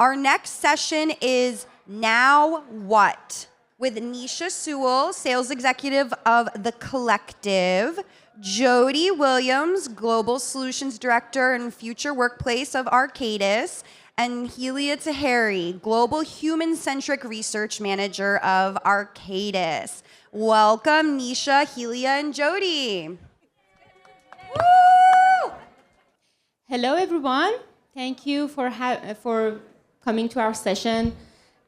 Our next session is Now What? With Nisha Sewell, Sales Executive of The Collective, Jodi Williams, Global Solutions Director and Future Workplace of Arcadis, and Helia Taheri, Global Human-Centric Research Manager of Arcadis. Welcome, Nisha, Helia, and Jodi. Woo! Hello, everyone. Thank you for coming to our session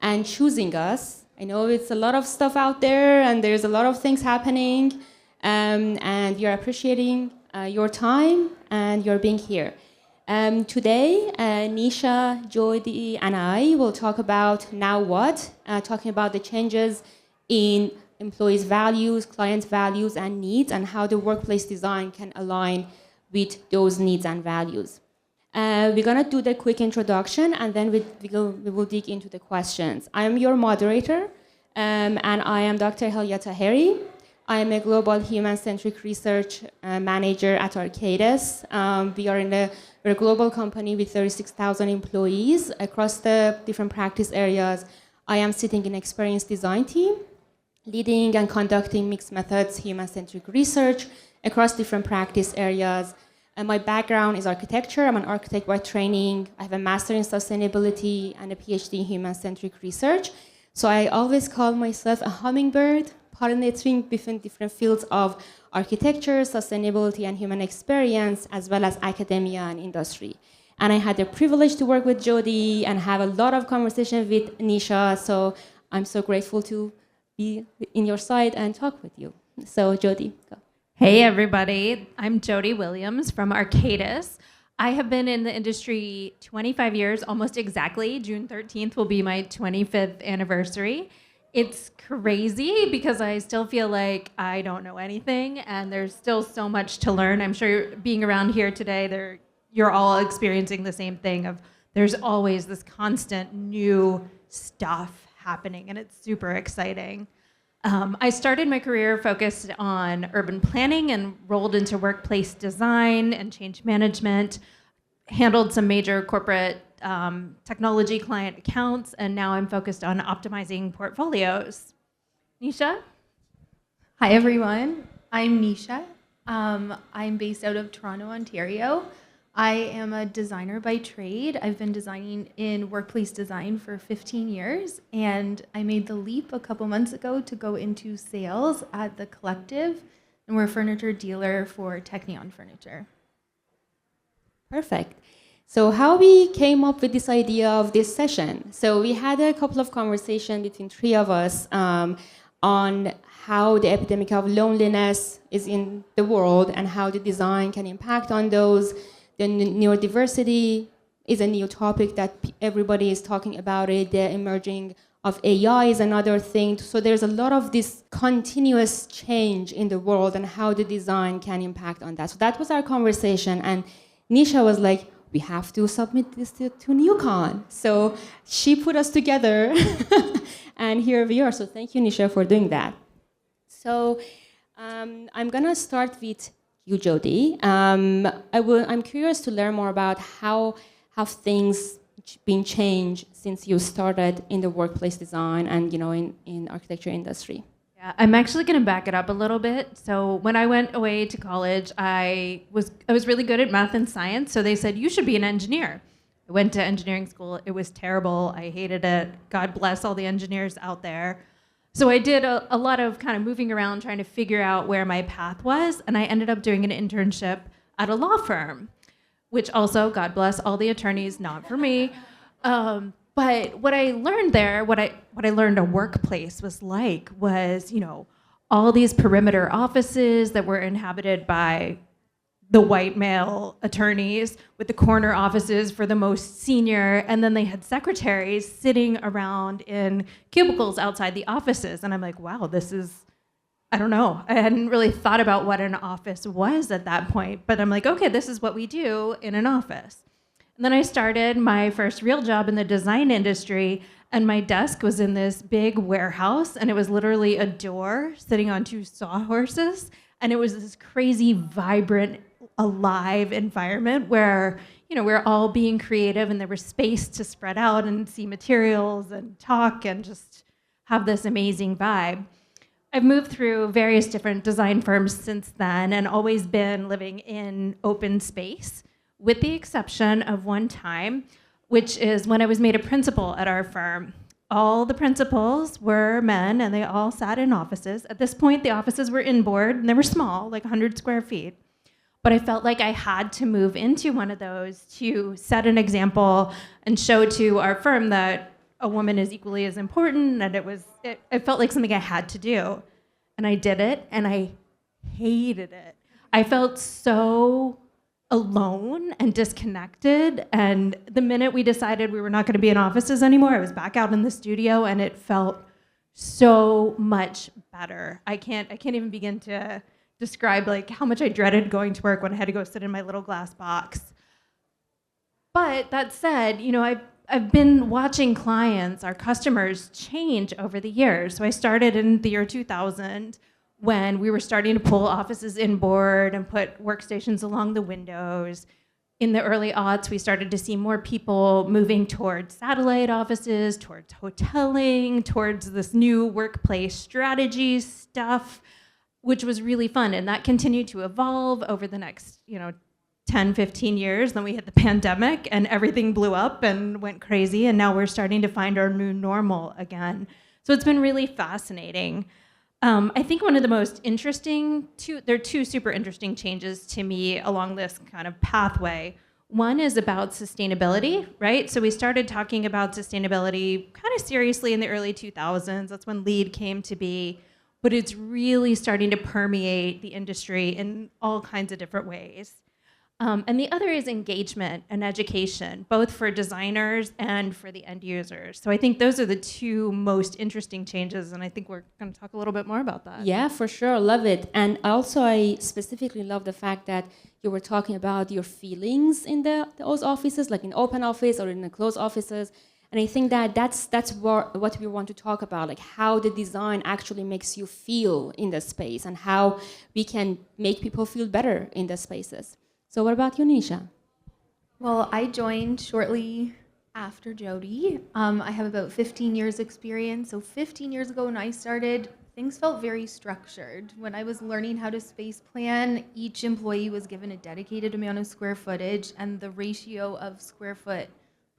and choosing us. I know it's a lot of stuff out there, and there's a lot of things happening, and you're appreciating your time and your being here. Today, Nisha, Jodi, and I will talk about Now What, talking about the changes in employees' values, clients' values and needs, and how the workplace design can align with those needs and values. We're going to do the quick introduction, and then we will dig into the questions. I am your moderator, and I am Dr. Helia Taheri. I am a global human-centric research manager at Arcadis. We're a global company with 36,000 employees across the different practice areas. I am sitting in experience design team, leading and conducting mixed methods human-centric research across different practice areas. And my background is architecture. I'm an architect by training. I have a master in sustainability and a Ph.D. in human-centric research. So I always call myself a hummingbird, pollinating different fields of architecture, sustainability, and human experience, as well as academia and industry. And I had the privilege to work with Jodi and have a lot of conversation with Nisha. So I'm so grateful to be in your side and talk with you. So Jodi, go. Hey everybody, I'm Jodi Williams from Arcadis. I have been in the industry 25 years, almost exactly. June 13th will be my 25th anniversary. It's crazy because I still feel like I don't know anything and there's still so much to learn. I'm sure being around here today, you're all experiencing the same thing of there's always this constant new stuff happening and it's super exciting. I started my career focused on urban planning and rolled into workplace design and change management, handled some major corporate technology client accounts, and now I'm focused on optimizing portfolios. Nisha? Hi, everyone. I'm Nisha. I'm based out of Toronto, Ontario. I am a designer by trade. I've been designing in workplace design for 15 years, and I made the leap a couple months ago to go into sales at The Collective, and we're a furniture dealer for Technion Furniture. Perfect. So how we came up with this idea of this session? So we had a couple of conversations between three of us on how the epidemic of loneliness is in the world and how the design can impact on those. The neurodiversity is a new topic that everybody is talking about it. The emerging of AI is another thing. So there's a lot of this continuous change in the world and how the design can impact on that. So that was our conversation. And Nisha was like, we have to submit this to NeoCon. So she put us together. And here we are. So thank you, Nisha, for doing that. So I'm going to start with you, Jodi. I'm curious to learn more about how have things been changed since you started in the workplace design and in architecture industry. Yeah, I'm actually going to back it up a little bit. So when I went away to college, I was really good at math and science. So they said you should be an engineer. I went to engineering school. It was terrible. I hated it. God bless all the engineers out there. So I did a lot of kind of moving around trying to figure out where my path was, and I ended up doing an internship at a law firm, which also, God bless all the attorneys, not for me. But what I learned there, what I learned a workplace was like was, all these perimeter offices that were inhabited by the white male attorneys with the corner offices for the most senior, and then they had secretaries sitting around in cubicles outside the offices. And I'm like, wow, I don't know. I hadn't really thought about what an office was at that point, but I'm like, okay, this is what we do in an office. And then I started my first real job in the design industry, and my desk was in this big warehouse, and it was literally a door sitting on two sawhorses, and it was this crazy, vibrant, alive environment where, we were all being creative and there was space to spread out and see materials and talk and just have this amazing vibe. I've moved through various different design firms since then and always been living in open space, with the exception of one time, which is when I was made a principal at our firm. All the principals were men and they all sat in offices. At this point, the offices were inboard and they were small, like 100 square feet. But I felt like I had to move into one of those to set an example and show to our firm that a woman is equally as important, and it felt like something I had to do. And I did it, and I hated it. I felt so alone and disconnected, and the minute we decided we were not going to be in offices anymore, I was back out in the studio, and it felt so much better. I can't even begin to describe like how much I dreaded going to work when I had to go sit in my little glass box. But that said, I've been watching clients, our customers, change over the years. So I started in the year 2000 when we were starting to pull offices inboard and put workstations along the windows. In the early aughts, we started to see more people moving towards satellite offices, towards hoteling, towards this new workplace strategy stuff, which was really fun. And that continued to evolve over the next, 10, 15 years. Then we hit the pandemic and everything blew up and went crazy. And now we're starting to find our new normal again. So it's been really fascinating. I think one of the most interesting, there are two super interesting changes to me along this kind of pathway. One is about sustainability, right? So we started talking about sustainability kind of seriously in the early 2000s. That's when LEED came to be. But it's really starting to permeate the industry in all kinds of different ways. And the other is engagement and education, both for designers and for the end users. So I think those are the two most interesting changes, and I think we're going to talk a little bit more about that. Yeah, for sure. Love it. And also, I specifically love the fact that you were talking about your feelings in those offices, like in open office or in the closed offices. And I think that that's what we want to talk about, like how the design actually makes you feel in the space and how we can make people feel better in the spaces. So what about you, Nisha? Well, I joined shortly after Jodi. I have about 15 years experience. So 15 years ago when I started, things felt very structured. When I was learning how to space plan, each employee was given a dedicated amount of square footage, and the ratio of square foot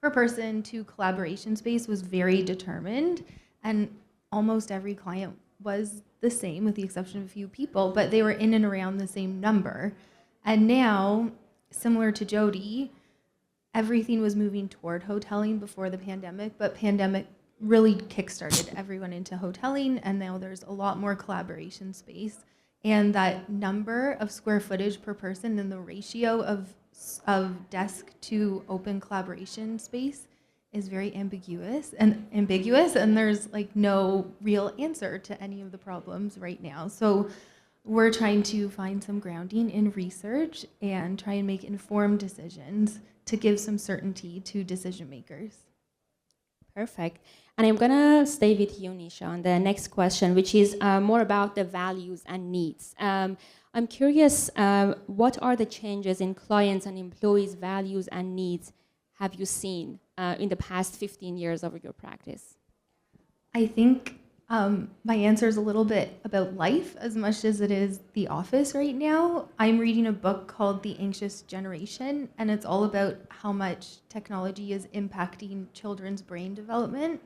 per person to collaboration space was very determined. And almost every client was the same, with the exception of a few people, but they were in and around the same number. And now, similar to Jodi, everything was moving toward hoteling before the pandemic, but pandemic really kickstarted everyone into hoteling, and now there's a lot more collaboration space. And that number of square footage per person and the ratio of desk to open collaboration space is very ambiguous, and there's like no real answer to any of the problems right now. So we're trying to find some grounding in research and try and make informed decisions to give some certainty to decision makers. Perfect. And I'm gonna stay with you, Nisha, on the next question, which is more about the values and needs. I'm curious, what are the changes in clients' and employees' values and needs have you seen in the past 15 years of your practice? I think my answer is a little bit about life as much as it is the office right now. I'm reading a book called The Anxious Generation, and it's all about how much technology is impacting children's brain development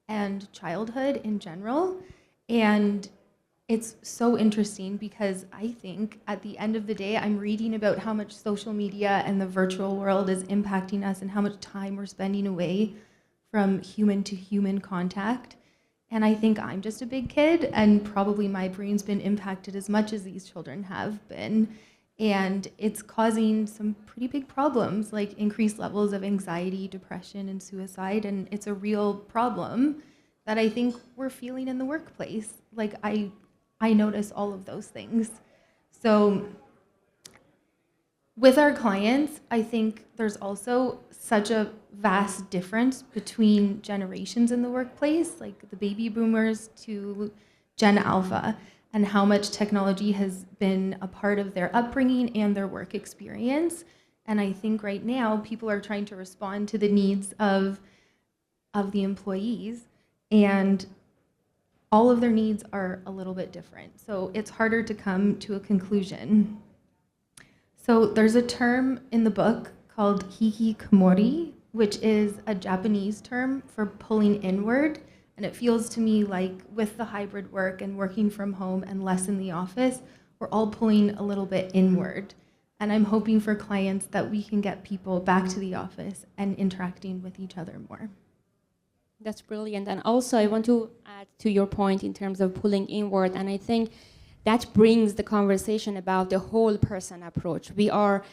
and childhood in general. And it's so interesting because I think at the end of the day, I'm reading about how much social media and the virtual world is impacting us and how much time we're spending away from human to human contact. And I think I'm just a big kid, and probably my brain's been impacted as much as these children have been. And it's causing some pretty big problems, like increased levels of anxiety, depression, and suicide. And it's a real problem that I think we're feeling in the workplace. Like I notice all of those things. So with our clients, I think there's also such a vast difference between generations in the workplace, like the baby boomers to Gen Alpha, and how much technology has been a part of their upbringing and their work experience. And I think right now people are trying to respond to the needs of the employees, and all of their needs are a little bit different. So it's harder to come to a conclusion. So there's a term in the book called hikikomori, which is a Japanese term for pulling inward. And it feels to me like with the hybrid work and working from home and less in the office, we're all pulling a little bit inward. And I'm hoping for clients that we can get people back to the office and interacting with each other more. That's brilliant. And also, I want to add to your point in terms of pulling inward. And I think that brings the conversation about the whole person approach. We are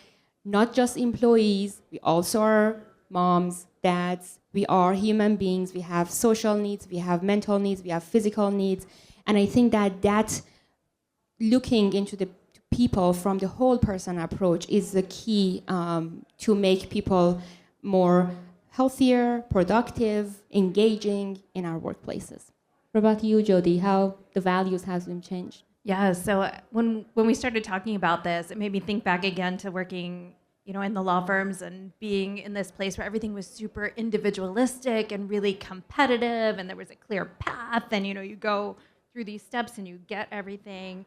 not just employees, we also are moms, dads, we are human beings. We have social needs, we have mental needs, we have physical needs. And I think that looking into the people from the whole person approach is the key to make people more healthier, productive, engaging in our workplaces. What about you, Jodi? How the values have been changed? Yeah, so when we started talking about this, it made me think back again to working, in the law firms and being in this place where everything was super individualistic and really competitive, and there was a clear path, and you go through these steps and you get everything.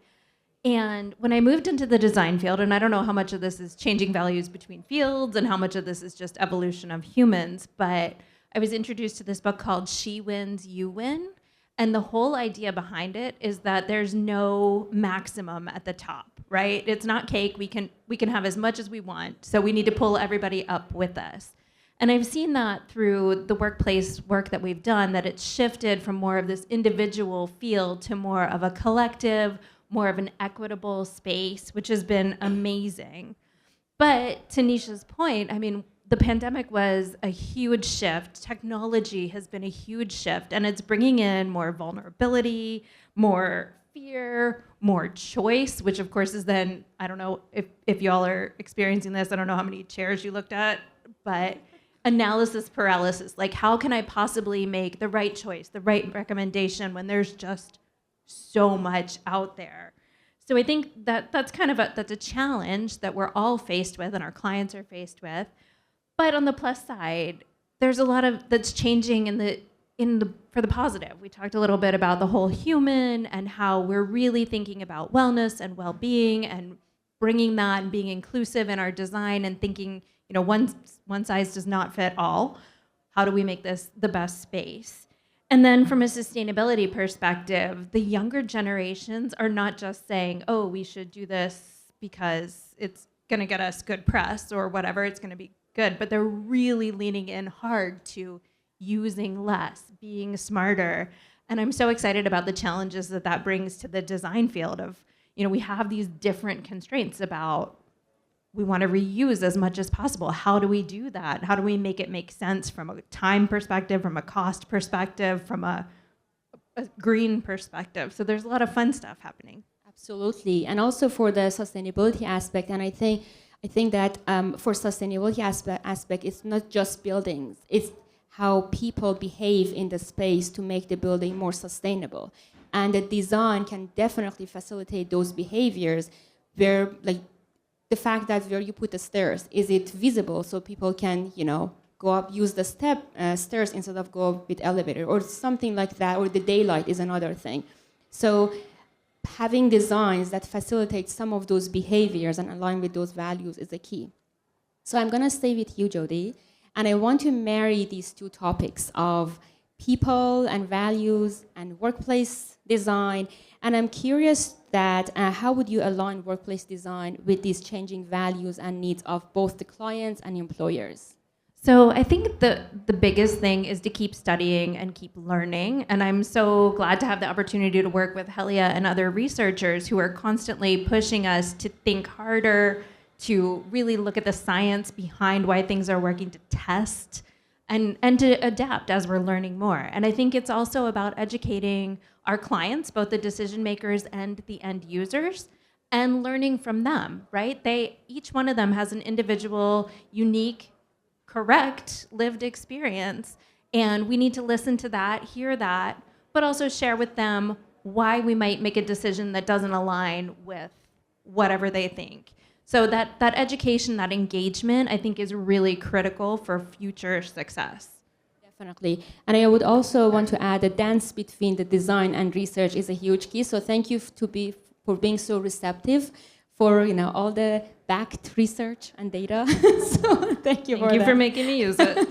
And when I moved into the design field, and I don't know how much of this is changing values between fields and how much of this is just evolution of humans, but I was introduced to this book called She Wins, You Win. And the whole idea behind it is that there's no maximum at the top, right? It's not cake. We can have as much as we want. So we need to pull everybody up with us. And I've seen that through the workplace work that we've done, that it's shifted from more of this individual field to more of a collective, more of an equitable space, which has been amazing. But to Nisha's point, I mean, the pandemic was a huge shift. Technology has been a huge shift, and it's bringing in more vulnerability, more fear, more choice, which of course is then, I don't know if y'all are experiencing this, I don't know how many chairs you looked at, but analysis paralysis. Like, how can I possibly make the right choice, the right recommendation when there's just so much out there? So I think that's a challenge that we're all faced with and our clients are faced with. But on the plus side, there's a lot of that's changing for the positive. We talked a little bit about the whole human and how we're really thinking about wellness and well-being and bringing that and being inclusive in our design and thinking, one size does not fit all. How do we make this the best space? And then from a sustainability perspective, the younger generations are not just saying, oh, we should do this because it's going to get us good press or whatever, it's going to be good, but they're really leaning in hard to using less, being smarter. And I'm so excited about the challenges that brings to the design field of, we have these different constraints about we want to reuse as much as possible. How do we do that? How do we make it make sense from a time perspective, from a cost perspective, from a green perspective? So there's a lot of fun stuff happening. Absolutely. And also for the sustainability aspect, and I think that for sustainability aspect, it's not just buildings. It's how people behave in the space to make the building more sustainable. And the design can definitely facilitate those behaviors where, like, the fact that where you put the stairs, is it visible so people can, go up, use the stairs instead of go with elevator or something like that, or the daylight is another thing. So having designs that facilitate some of those behaviors and align with those values is the key. So I'm going to stay with you, Jodi, and I want to marry these two topics of people and values and workplace design. And I'm curious that how would you align workplace design with these changing values and needs of both the clients and employers? So I think the biggest thing is to keep studying and keep learning. And I'm so glad to have the opportunity to work with Helia and other researchers who are constantly pushing us to think harder, to really look at the science behind why things are working, to test and to adapt as we're learning more. And I think it's also about educating our clients, both the decision makers and the end users, and learning from them, right? Each one of them has an individual, unique, correct lived experience, and we need to listen to that, hear that, but also share with them why we might make a decision that doesn't align with whatever they think. So that education, that engagement, I think is really critical for future success. Definitely. And I would also want to add the dance between the design and research is a huge key. So thank you for being so receptive for all the backed research and data. So thank you for making me use it.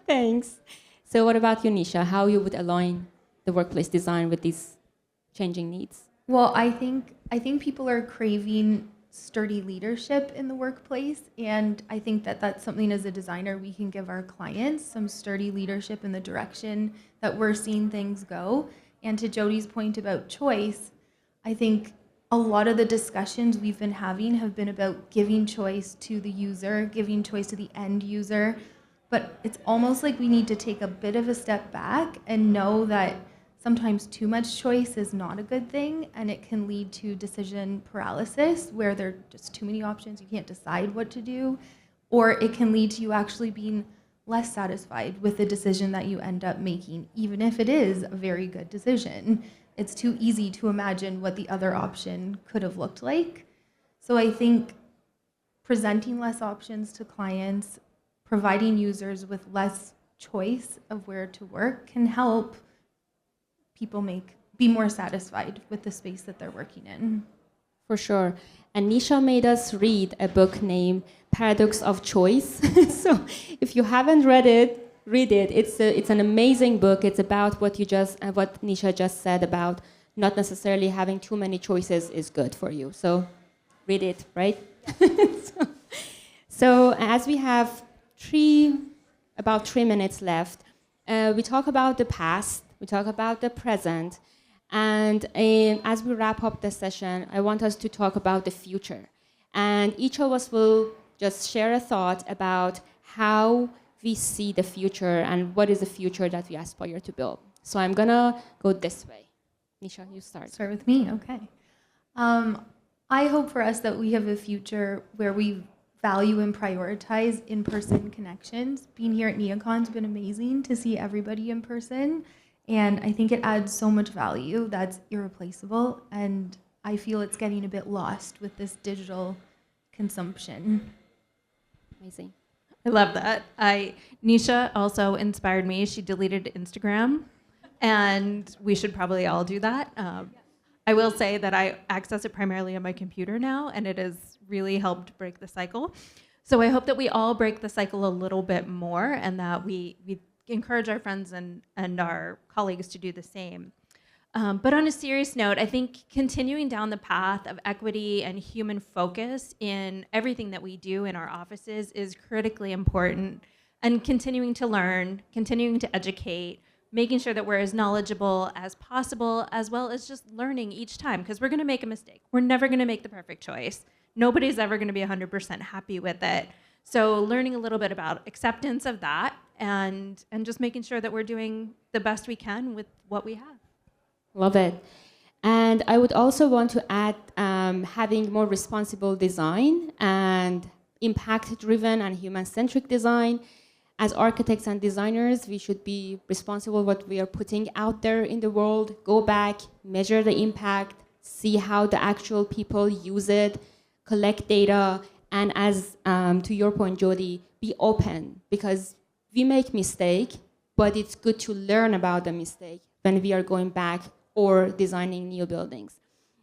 Thanks. So what about you, Nisha? How you would align the workplace design with these changing needs? Well, I think people are craving sturdy leadership in the workplace, and I think that that's something as a designer we can give our clients, some sturdy leadership in the direction that we're seeing things go. And to Jodi's point about choice, I think a lot of the discussions we've been having have been about giving choice to the user, giving choice to the end user, but it's almost like we need to take a bit of a step back and know that sometimes too much choice is not a good thing, and it can lead to decision paralysis where there are just too many options, you can't decide what to do, or it can lead to you actually being less satisfied with the decision that you end up making, even if it is a very good decision. It's too easy to imagine what the other option could have looked like. So I think presenting less options to clients, providing users with less choice of where to work can help people be more satisfied with the space that they're working in. For sure. And Nisha made us read a book named Paradox of Choice. So if you haven't read it, read it. It's an amazing book. It's about what Nisha just said about not necessarily having too many choices is good for you. So read it, right? So as we have about 3 minutes left, we talk about the past, we talk about the present, and as we wrap up the session, I want us to talk about the future. And each of us will just share a thought about how we see the future and what is the future that we aspire to build. So I'm gonna go this way. Nisha, you start. Start with me, okay. I hope for us that we have a future where we value and prioritize in-person connections. Being here at NeoCon's been amazing to see everybody in person, and I think it adds so much value that's irreplaceable, and I feel it's getting a bit lost with this digital consumption. Amazing. I love that. Nisha also inspired me. She deleted Instagram, and we should probably all do that. I will say that I access it primarily on my computer now, and it has really helped break the cycle. So I hope that we all break the cycle a little bit more, and that we encourage our friends and our colleagues to do the same. But on a serious note, I think continuing down the path of equity and human focus in everything that we do in our offices is critically important, and continuing to learn, continuing to educate, making sure that we're as knowledgeable as possible, as well as just learning each time, because we're going to make a mistake. We're never going to make the perfect choice. Nobody's ever going to be 100% happy with it. So learning a little bit about acceptance of that, and just making sure that we're doing the best we can with what we have. Love it. And I would also want to add having more responsible design and impact-driven and human-centric design. As architects and designers, we should be responsible what we are putting out there in the world, go back, measure the impact, see how the actual people use it, collect data, and as to your point, Jodi, be open, because we make mistake, but it's good to learn about the mistake when we are going back or designing new buildings.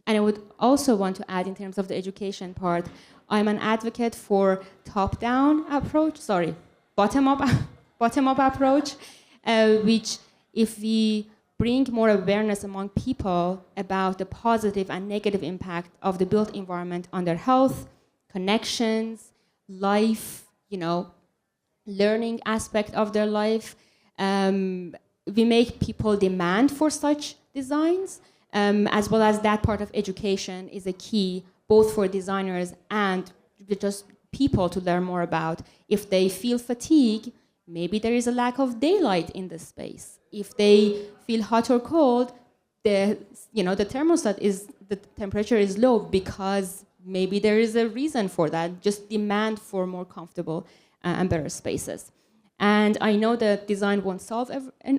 And I would also want to add in terms of the education part, I'm an advocate for bottom-up approach, which if we bring more awareness among people about the positive and negative impact of the built environment on their health, connections, life, learning aspect of their life, we make people demand for such designs, as well as that part of education is a key both for designers and just people to learn more about. If they feel fatigue, maybe there is a lack of daylight in the space. If they feel hot or cold, the thermostat the temperature is low because maybe there is a reason for that. Just demand for more comfortable and better spaces. And I know that design won't solve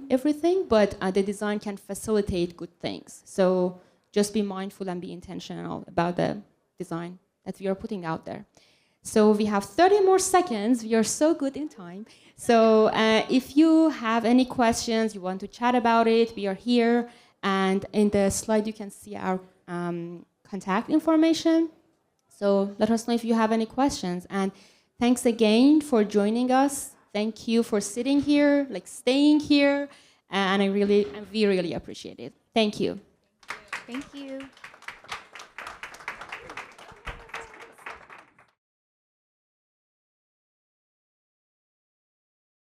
everything, but the design can facilitate good things. So just be mindful and be intentional about the design that we are putting out there. So we have 30 more seconds. We are so good in time. So if you have any questions, you want to chat about it, we are here. And in the slide, you can see our contact information. So let us know if you have any questions. And thanks again for joining us. Thank you for sitting here, like staying here. And we really appreciate it. Thank you. Thank you.